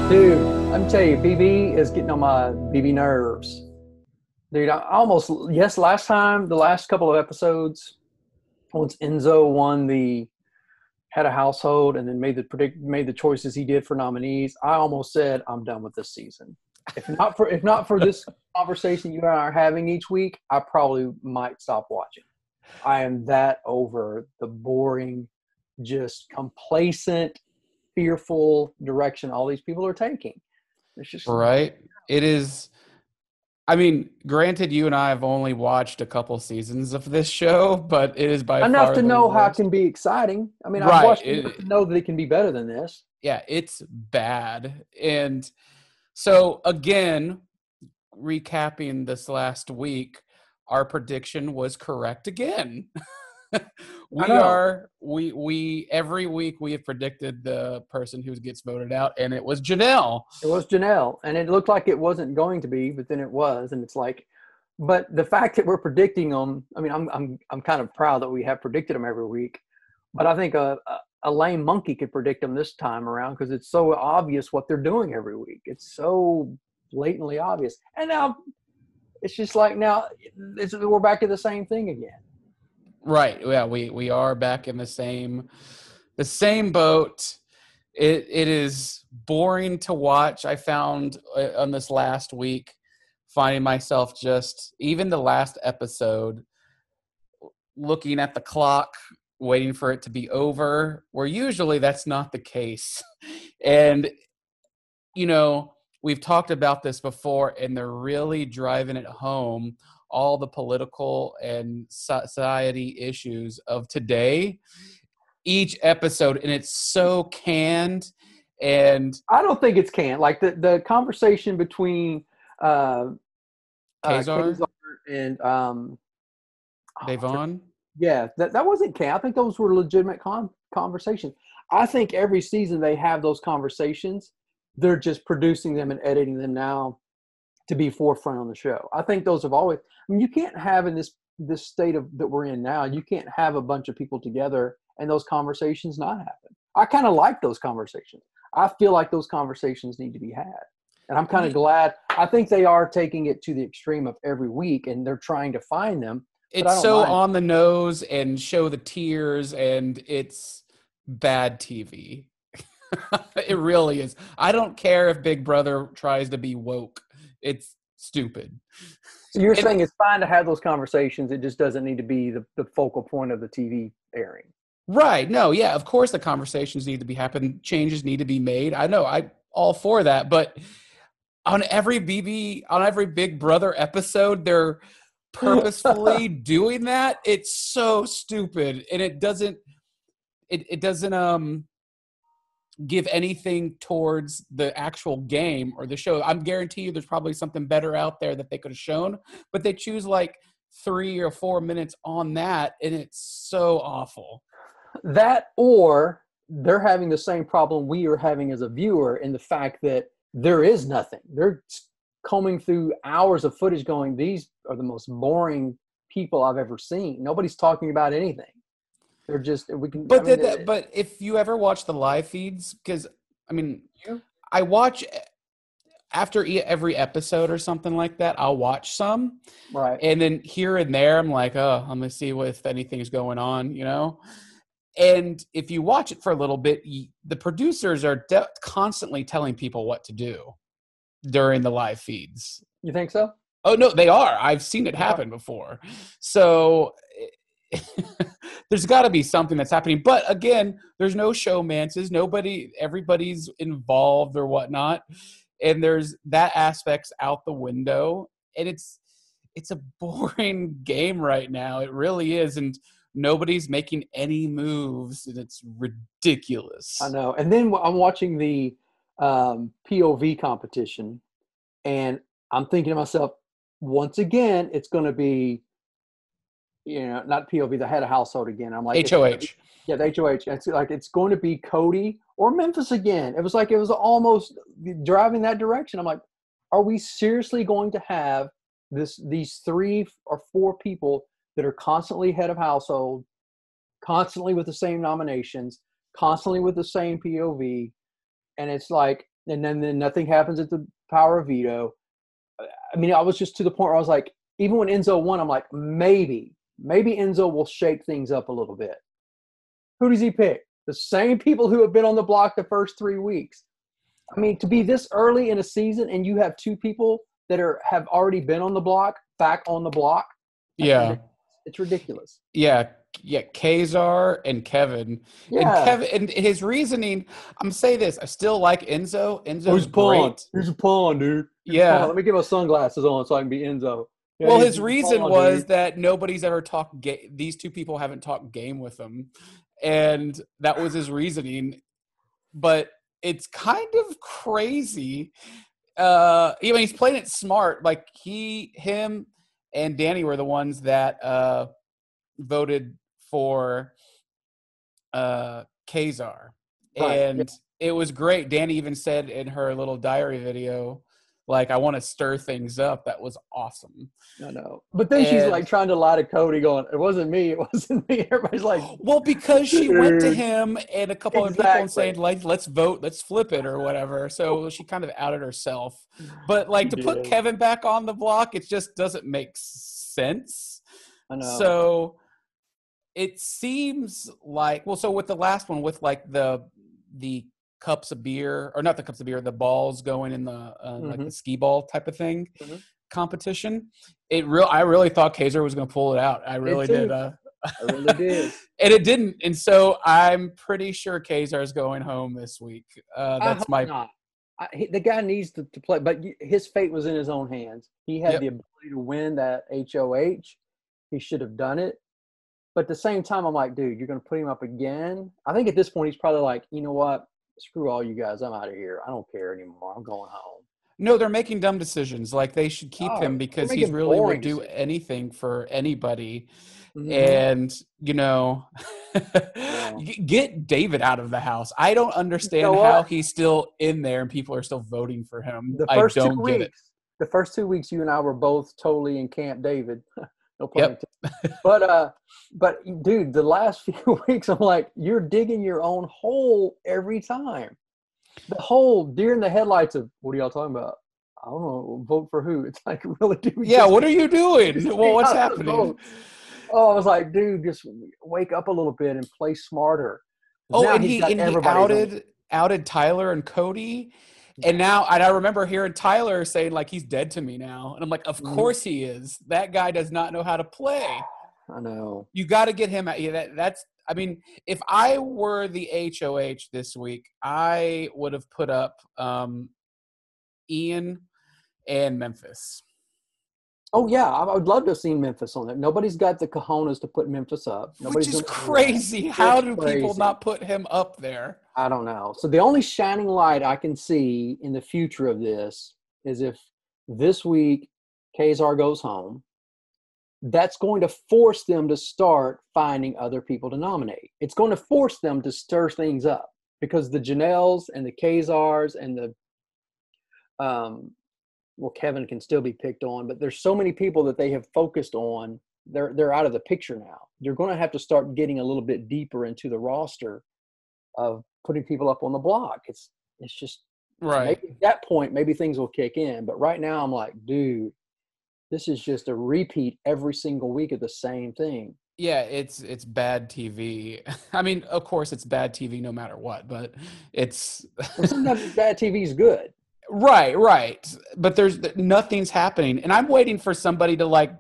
Dude, let me tell you, BB is getting on my BB nerves. Dude, I almost, yes, last time, the last couple of episodes, once Enzo won the head of household and then made the choices he did for nominees, I almost said I'm done with this season. If not for this conversation you and I are having each week, I probably might stop watching. I am that over the boring, just complacent, fearful direction all these people are taking. It's just Right. It is. I mean, granted, you and I have only watched a couple seasons of this show, but it is by enough far to the know how it worst. can be exciting. I mean, I've Right. watched enough to know that it can be better than this. Yeah, it's bad. And so, again, recapping this last week, our prediction was correct again. I we know. are we every week we have predicted the person who gets voted out, and it was Janelle. It was Janelle, and it looked like it wasn't going to be, but then it was, and it's like, but the fact that we're predicting them, I mean, I'm kind of proud that we have predicted them every week, but I think a lame monkey could predict them this time around because it's so obvious what they're doing every week. It's so blatantly obvious, and now it's just like we're back to the same thing again. Right. Yeah, we are back in the same boat. It is boring to watch. I found on this last week finding myself just even the last episode looking at the clock waiting for it to be over, where usually that's not the case. And we've talked about this before, and they're really driving it home, all the political and society issues of today, each episode, and it's so canned. And I don't think it's canned. Like the conversation between uh, Kaysar, Kaysar and Devon. yeah, that wasn't canned. I think those were legitimate conversations. I think every season they have those conversations. They're just producing them and editing them now to be forefront on the show. I think those have always. I mean, you can't have in this state of that we're in now. You can't have a bunch of people together and those conversations not happen. I kind of like those conversations. I feel like those conversations need to be had. And I'm kind of glad. I think they are taking it to the extreme of every week, and they're trying to find them. But I It's don't so mind. on the nose and show the tears, and it's bad TV. It really is. I don't care if Big Brother tries to be woke. It's stupid. So you're And saying it's fine to have those conversations. It just doesn't need to be the focal point of the TV airing. right. No, yeah, of course the conversations need to be happening. Changes need to be made. I know. I'm all for that. But on every Big Brother episode, they're purposefully doing that. It's so stupid. And it doesn't give anything towards the actual game or the show. I'm guarantee you there's probably something better out there that they could have shown, but they choose like 3 or 4 minutes on that, and it's so awful. That or they're having the same problem we are having as a viewer in the fact that there is nothing. They're combing through hours of footage going, these are the most boring people I've ever seen. Nobody's talking about anything. They're just, we can, I But mean, but if you ever watch the live feeds, because I mean, you, I watch after every episode or something like that. I'll watch some, right. and then here and there, I'm like, oh, I'm gonna see if anything's going on. And if you watch it for a little bit, the producers are constantly telling people what to do during the live feeds. You think so? Oh, no, they are. I've seen it happen before. So there's got to be something that's happening. But again, there's no showmances. Everybody's involved or whatnot. And there's that aspect's out the window. And it's a boring game right now. It really is. And nobody's making any moves. And it's I ridiculous. know. And then I'm watching the POV competition, and I'm thinking to myself, once again, it's going to be, not POV, the head of household again. I'm like, it's going to be, HOH. yeah, the HOH. It's like it's going to be Cody or Memphis again. It was almost driving that direction. I'm like, are we seriously going to have these 3 or 4 people that are constantly head of household, constantly with the same nominations, constantly with the same POV? And it's like, and then nothing happens at the power of veto. I mean, I was just to the point where I was like, even when Enzo won, I'm like, maybe Enzo will shake things up a little bit. Who does he pick? The same people who have been on the block the first 3 weeks. I mean, to be this early in a season and you have two people that have already been on the block, back on the block. Yeah. It's ridiculous. Yeah. Kaysar and Kevin. Yeah. And Kevin, and his reasoning, I'm saying this, I still like Enzo. Enzo's great. He's a pawn, dude. Yeah. Let me get my sunglasses on so I can be Enzo. Yeah, well, his reason was that nobody's ever talked these two people haven't talked game with him. And that was his reasoning. But it's kind of crazy. Even he's playing it smart. Like him and Danny were the ones that voted for Kaysar. Right. And it was great. Danny even said in her little diary video, like, I want to stir things up. That was awesome. I know. But then she's like trying to lie to Cody going, it wasn't me. Everybody's like. Well, because she went to him and a couple other people and saying, like, let's vote, let's flip it or whatever. So she kind of outed herself. But like to put Kevin back on the block, it just doesn't make sense. I know. So it seems like, well, so with the last one, with like the cups of beer, or not the cups of beer, the balls going in the like the skee ball type of thing competition. I really thought Kaysar was going to pull it out. I really did. I really did. And it didn't. And so I'm pretty sure Kaysar is going home this week. That's my. Not. The guy needs to play, but his fate was in his own hands. He had the ability to win that HOH. He should have done it. But at the same time, I'm like, dude, you're going to put him up again? I think at this point, he's probably like, you know what? Screw all you guys. I'm out of here. I don't care anymore. I'm going home. No, they're making dumb decisions. Like, they should keep him because he really would do anything for anybody. And, you know, get David out of the house. I don't understand how he's still in there and people are still voting for him. I don't get it. The first 2 weeks, you and I were both totally in Camp David. No pun intended. But dude, the last few weeks, I'm like, you're digging your own hole every time. The whole deer in the headlights of, what are y'all talking about? I don't know. Vote for who? It's like, really, dude. Yeah, what are you doing? Well, what's happening? Oh, I was like, dude, just wake up a little bit and play smarter. Oh, and he outed Tyler and Cody. And now, and I remember hearing Tyler saying, like, he's dead to me now. And I'm like, of course he is. That guy does not know how to play. I know. You got to get him out. Yeah, that's, I mean, if I were the HOH this week, I would have put up Ian and Memphis. Oh, yeah. I would love to have seen Memphis on there. Nobody's got the cojones to put Memphis up. Which is crazy. How do people not put him up there? I don't know. So the only shining light I can see in the future of this is if this week Kaysar goes home, that's going to force them to start finding other people to nominate. It's going to force them to stir things up because the Janelles and the Kaysars and the well, Kevin can still be picked on, but there's so many people that they have focused on. They're out of the picture now. You're going to have to start getting a little bit deeper into the roster of putting people up on the block. It's just right. Maybe at that point, maybe things will kick in. But right now, I'm like, dude, this is just a repeat every single week of the same thing. Yeah, it's bad TV. I mean, of course, it's bad TV no matter what, but it's sometimes bad TV is good. Right. But there's nothing's happening. And I'm waiting for somebody to like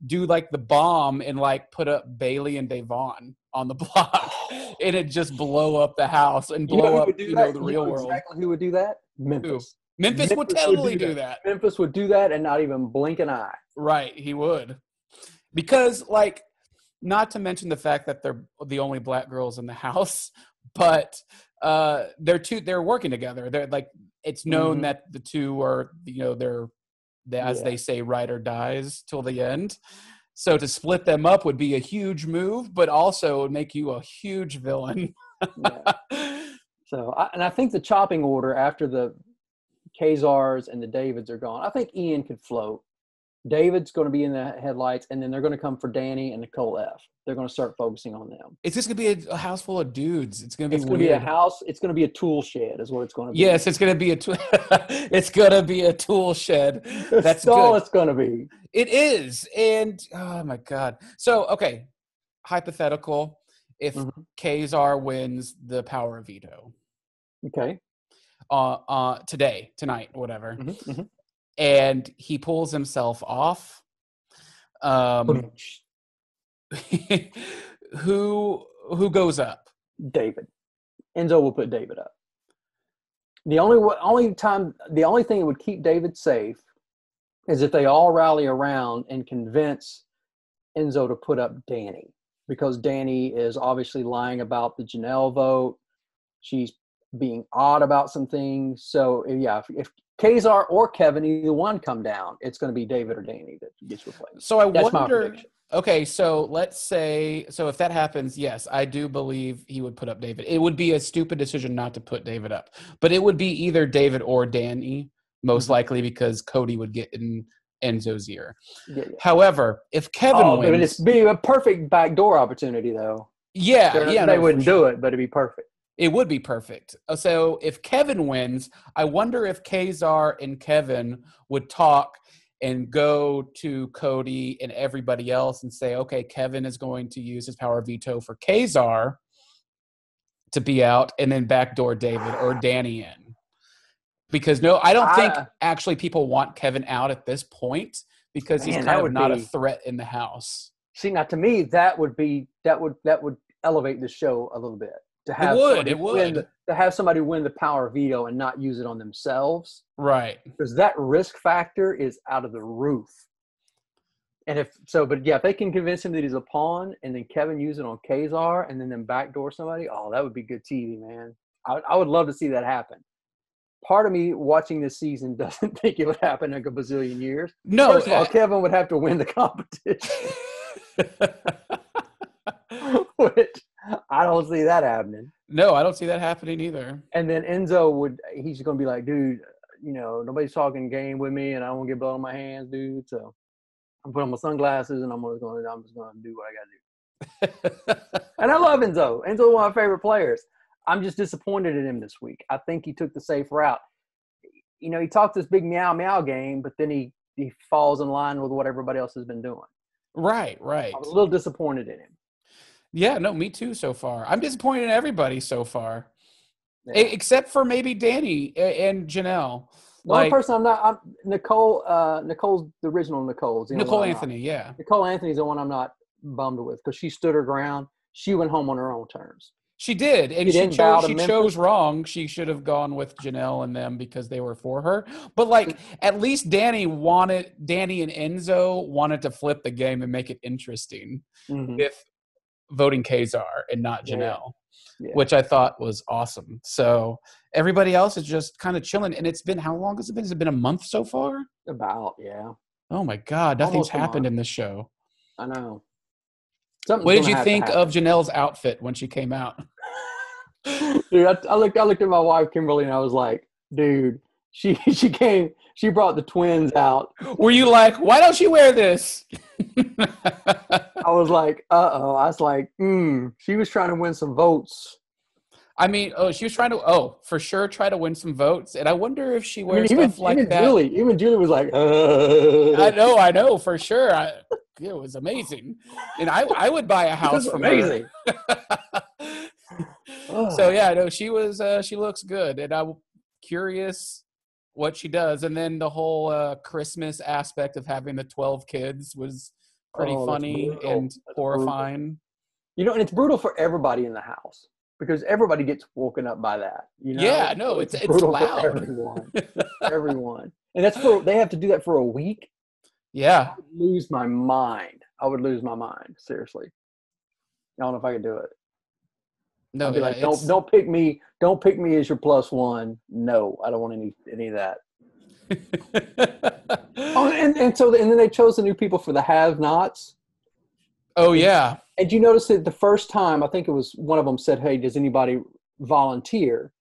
do like the bomb and like put up Bailey and Davon on the block and it just blow up the house and blow up, the real world. Exactly who would do that? Memphis. Memphis would totally do that. Memphis would do that and not even blink an eye. Right. He would. Because like, not to mention the fact that they're the only black girls in the house, but they're working together. They're like, it's known that the two are, they're as they say, ride or dies till the end. So to split them up would be a huge move, but also would make you a huge villain. So, I think the chopping order after the Kaysars and the Davids are gone, I think Ian could float David's going to be in the headlights, and then they're going to come for Danny and Nicole F. They're going to start focusing on them. It's just going to be a house full of dudes. It's going to be It's going to be a house. It's going to be a tool shed, is what it's going to be. Yes, it's going to be it's going to be a tool shed. That's all good. It's going to be. It is, and oh my God. So okay, hypothetical: if Kaysar wins the power of veto, okay, tonight, whatever, and he pulls himself off, who goes up? David. Enzo will put David up. The only thing that would keep David safe is if they all rally around and convince Enzo to put up Danny, because Danny is obviously lying about the Janelle vote. She's being odd about some things. So yeah, if Kaysar or Kevin, either one come down, it's going to be David or Danny that gets replaced. So That's my wonder. prediction. Okay, so let's say, if that happens, yes, I do believe he would put up David. It would be a stupid decision not to put David up, but it would be either David or Danny, most likely, because Cody would get in Enzo's ear. Yeah. However, if Kevin wins, but it's be a perfect backdoor opportunity, though. They wouldn't do it, but it'd be perfect. It would be perfect. So if Kevin wins, I wonder if Kaysar and Kevin would talk and go to Cody and everybody else and say, okay, Kevin is going to use his power of veto for Kaysar to be out, and then backdoor David or Danny in. Because I don't think actually people want Kevin out at this point, because he's kind of not a threat in the house. See, now to me, that would elevate the show a little bit. It would. To have somebody win the power of veto and not use it on themselves. Right. Because that risk factor is out of the roof. And if they can convince him that he's a pawn, and then Kevin use it on Kaysar, and then backdoor somebody, that would be good TV, man. I would love to see that happen. Part of me watching this season doesn't think it would happen in a bazillion years. No. First of all, Kevin would have to win the competition. Which I don't see that happening. No, I don't see that happening either. And then Enzo he's going to be like, dude, nobody's talking game with me, and I don't want to get blood on my hands, dude. So I'm putting on my sunglasses, and I'm just going to do what I got to do. And I love Enzo. Enzo's one of my favorite players. I'm just disappointed in him this week. I think he took the safe route. He talked this big meow game, but then he falls in line with what everybody else has been doing. Right. I was a little disappointed in him. Yeah, no, me too so far. I'm disappointed in everybody so far, except for maybe Danny and Janelle. The only person I'm not – Nicole. Nicole's the original Nicole's. Nicole Anthony, yeah. Nicole Anthony's the one I'm not bummed with, because she stood her ground. She went home on her own terms. She did, and she chose wrong. She should have gone with Janelle and them because they were for her. But, at least Danny and Enzo wanted to flip the game and make it interesting with voting Kaysar and not Janelle, which I thought was awesome. So everybody else is just kind of chilling. And it's been – how long has it been? Has it been a month so far? About, yeah. Oh, my God. Nothing's happened in this show. I know. What did you think of Janelle's outfit when she came out? Dude, I looked at my wife Kimberly, and I was like, dude, she brought the twins out. Were you like, why don't she wear this? I was like, uh-oh. I was like, she was trying to win some votes. I mean, she was trying to, for sure, try to win some votes. And I wonder if she wears stuff like that. Even Julie was like, I know, for sure. It was amazing. And I would buy a house from amazing. her. So, yeah, no, she looks good. And I'm curious what she does. And then the whole Christmas aspect of having the 12 kids was pretty funny and horrifying. And it's brutal for everybody in the house, because everybody gets woken up by that. Yeah, no, it's loud. Everyone. And they have to do that for a week. Yeah. I would lose my mind. Seriously. I don't know if I could do it. No, I'd be like, don't pick me. Don't pick me as your plus one. No, I don't want any of that. And then they chose the new people for the have-nots. Oh, yeah. And you notice that the first time, I think it was one of them said, hey, does anybody volunteer?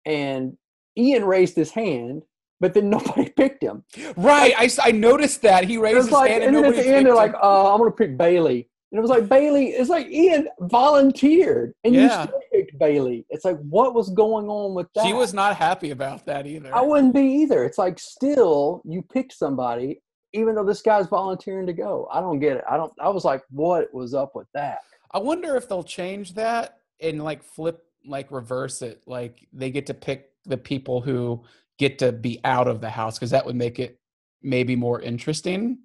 And Ian raised his hand, but then nobody picked him. Right. I noticed that. He raised his hand and then at nobody the end they're like, him. I'm going to pick Bailey. And it was like, Bailey, it's like Ian volunteered and you still picked Bailey. It's like, what was going on with that? She was not happy about that either. I wouldn't be either. It's like, still, you picked somebody, even though this guy's volunteering to go. I don't get it. I was like, what was up with that? I wonder if they'll change that and like reverse it. Like they get to pick the people who get to be out of the house, because that would make it maybe more interesting.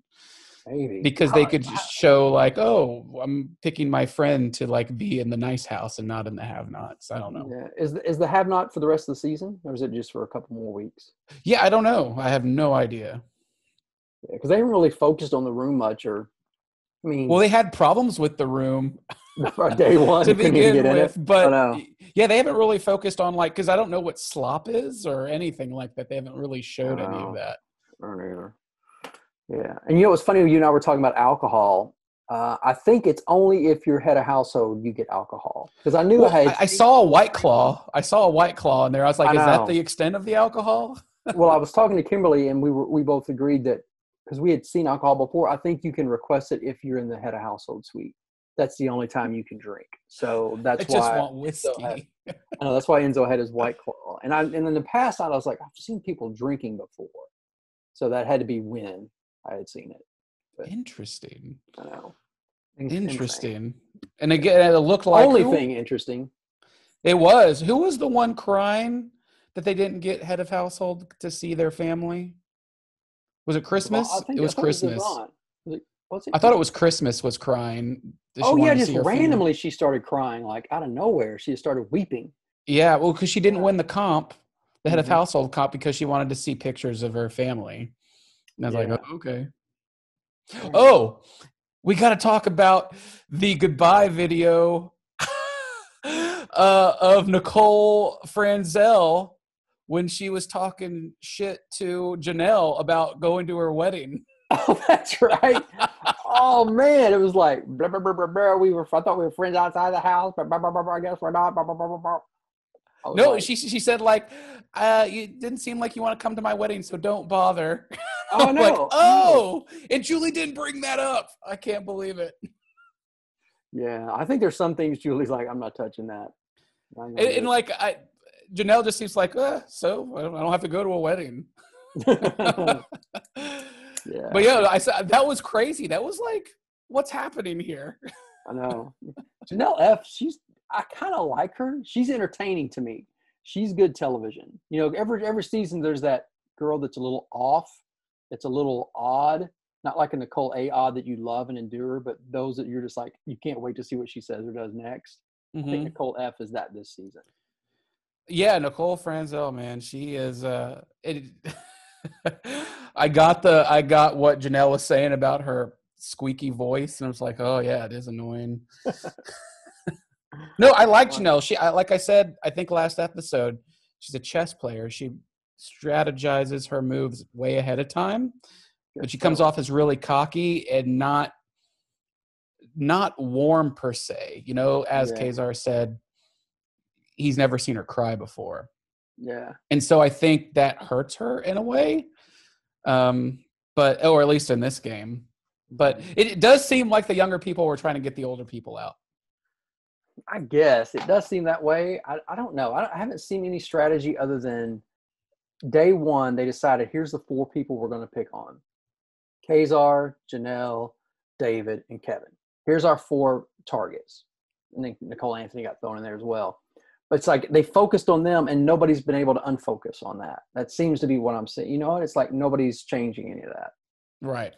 Maybe. Because they could just show like, oh, I'm picking my friend to like be in the nice house and not in the have-nots. I don't know. Yeah. Is the have-not for the rest of the season, or is it just for a couple more weeks? Yeah, I don't know. I have no idea. Yeah, because they haven't really focused on the room much, well, they had problems with the room day one to begin with, but yeah, they haven't really focused on like, because I don't know what slop is or anything like that. They haven't really showed any of that. I don't either. Yeah, and what's funny, you and I were talking about alcohol. I think it's only if you're head of household you get alcohol. Because I knew I saw a White Claw. I saw a White Claw in there. I was like, is that the extent of the alcohol? Well, I was talking to Kimberly, and we both agreed that because we had seen alcohol before, I think you can request it if you're in the head of household suite. That's the only time you can drink. So that's why. I just want whiskey. I know that's why Enzo had his White Claw. And in the past, I was like, I've seen people drinking before, so that had to be when I had seen it. But, interesting. I know. Interesting. Insane. And again, it looked like interesting. It was. Who was the one crying that they didn't get head of household to see their family? Was it Christmas? It was Christmas. I thought it was Christmas was crying. Just randomly she started crying, like out of nowhere. She started weeping. Yeah, well, because she didn't win the comp, the head of household comp, because she wanted to see pictures of her family. And I was like, oh, okay. Yeah. Oh, we got to talk about the goodbye video of Nicole Franzel when she was talking shit to Janelle about going to her wedding. Oh, that's right. Oh man, it was like blah, blah, blah, blah, blah. I thought we were friends outside the house, but blah, blah, blah, blah, I guess we're not. Blah, blah, blah, blah, blah. No, like, she said like, you didn't seem like you want to come to my wedding, so don't bother. Oh no. Like, oh, and Julie didn't bring that up. I can't believe it. Yeah, I think there's some things Julie's like, I'm not touching that. And like, Janelle just seems like, so I don't have to go to a wedding. Yeah. But yeah, I said that was crazy. That was like, what's happening here? I know. Janelle F. I kind of like her. She's entertaining to me. She's good television. You know, every season there's that girl that's a little off. It's a little odd. Not like a Nicole A. Odd that you love and endure, but those that you're just like, you can't wait to see what she says or does next. Mm-hmm. I think Nicole F. is that this season. Yeah, Nicole Franzel, man, she is. I got what Janelle was saying about her squeaky voice, and I was like, oh yeah, it is annoying. No, I like Janelle. Like I said, I think last episode, she's a chess player. She strategizes her moves way ahead of time, but she comes off as really cocky and not warm per se. You know, as Kaysar said, he's never seen her cry before. Yeah. And so I think that hurts her in a way. Or at least in this game. But it does seem like the younger people were trying to get the older people out. I guess it does seem that way. I don't know. I haven't seen any strategy other than day one, they decided here's the 4 people we're going to pick on. Kaysar, Janelle, David, and Kevin. Here's our 4 targets. And then Nicole Anthony got thrown in there as well. But it's like they focused on them and nobody's been able to unfocus on that. That seems to be what I'm saying. You know, it's like nobody's changing any of that. Right.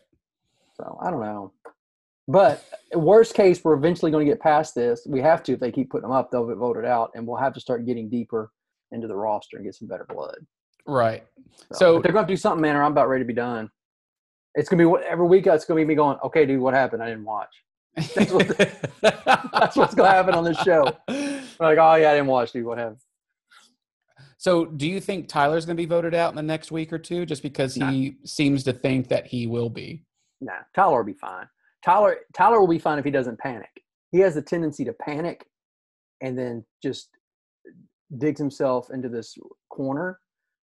So I don't know. But worst case, we're eventually going to get past this. We have to. If they keep putting them up, they'll get voted out. And we'll have to start getting deeper into the roster and get some better blood. Right. So they're going to do something, man, or I'm about ready to be done. It's going to be every week. It's going to be me going, okay, dude, what happened? I didn't watch. That's what's going to happen on this show. We're like, oh, yeah, I didn't watch, dude. What happened? So do you think Tyler's going to be voted out in the next week or two just because he seems to think that he will be? Nah, Tyler will be fine. Tyler will be fine if he doesn't panic. He has a tendency to panic and then just digs himself into this corner.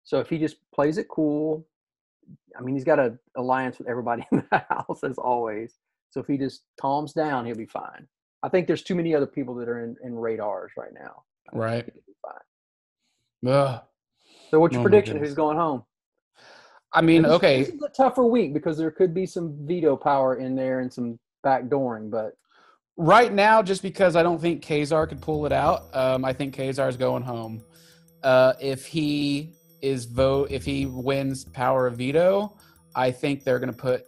So if he just plays it cool, I mean, he's got an alliance with everybody in the house as always. So if he just calms down, he'll be fine. I think there's too many other people that are in radars right now. Right. He'll be fine. Ugh. So what's your Oh my prediction? goodness. Who's going home? I mean, This okay. is a tougher week because there could be some veto power in there and some backdooring, but Right now, just because I don't think Kaysar could pull it out, I think Kaysar is going home. If he wins power of veto, I think they're going to put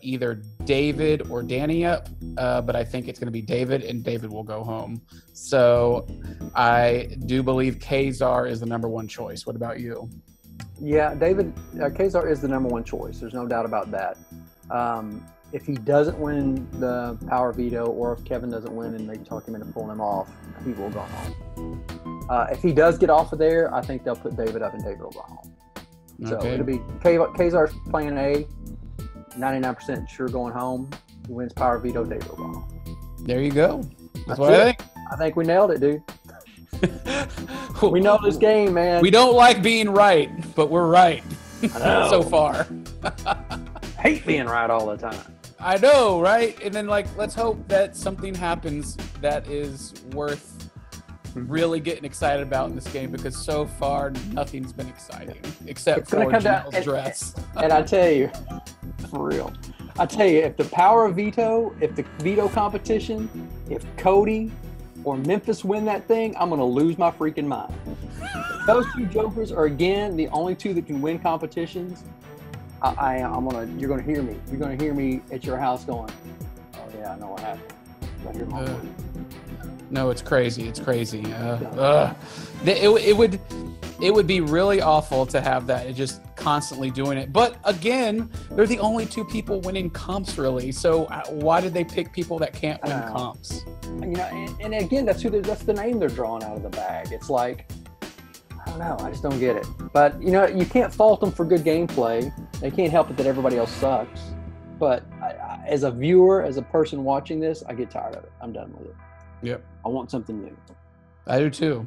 either David or Danny up. But I think it's going to be David, and David will go home. So I do believe Kaysar is the number one choice. What about you? yeah, Kaysar is the number one choice. There's no doubt about that. If he doesn't win the power veto, or if Kevin doesn't win and they talk him into pulling him off, he will go home. If he does get off of there, I think they'll put David up and David will go home. So Okay. it'll be Kaysar's plan A, 99% sure going home. He wins power veto, David will go home. There you go. That's what it. I think. I think we nailed it, dude. We know this game, man. We don't like being right, but we're right I know. so far. Hate being right all the time. I know, right? And then, let's hope that something happens that is worth really getting excited about in this game, because so far nothing's been exciting except It's for gonna come down Janelle's dress. And I tell you, for real, I tell you, if the power of veto, if the veto competition, if Cody or Memphis win that thing, I'm gonna lose my freaking mind. Those two jokers are again the only two that can win competitions. You're gonna hear me. You're gonna hear me at your house going, oh yeah, I know what happened. I hear my voice. No, it's crazy. It's crazy. It would be really awful to have that. It just constantly doing it. But again, they're the only two people winning comps, really. So why did they pick people that can't win comps? And again, that's the name they're drawing out of the bag. It's like, I don't know. I just don't get it. But you can't fault them for good gameplay. They can't help it that everybody else sucks. But as a viewer, as a person watching this, I get tired of it. I'm done with it. Yep. I want something new. I do too.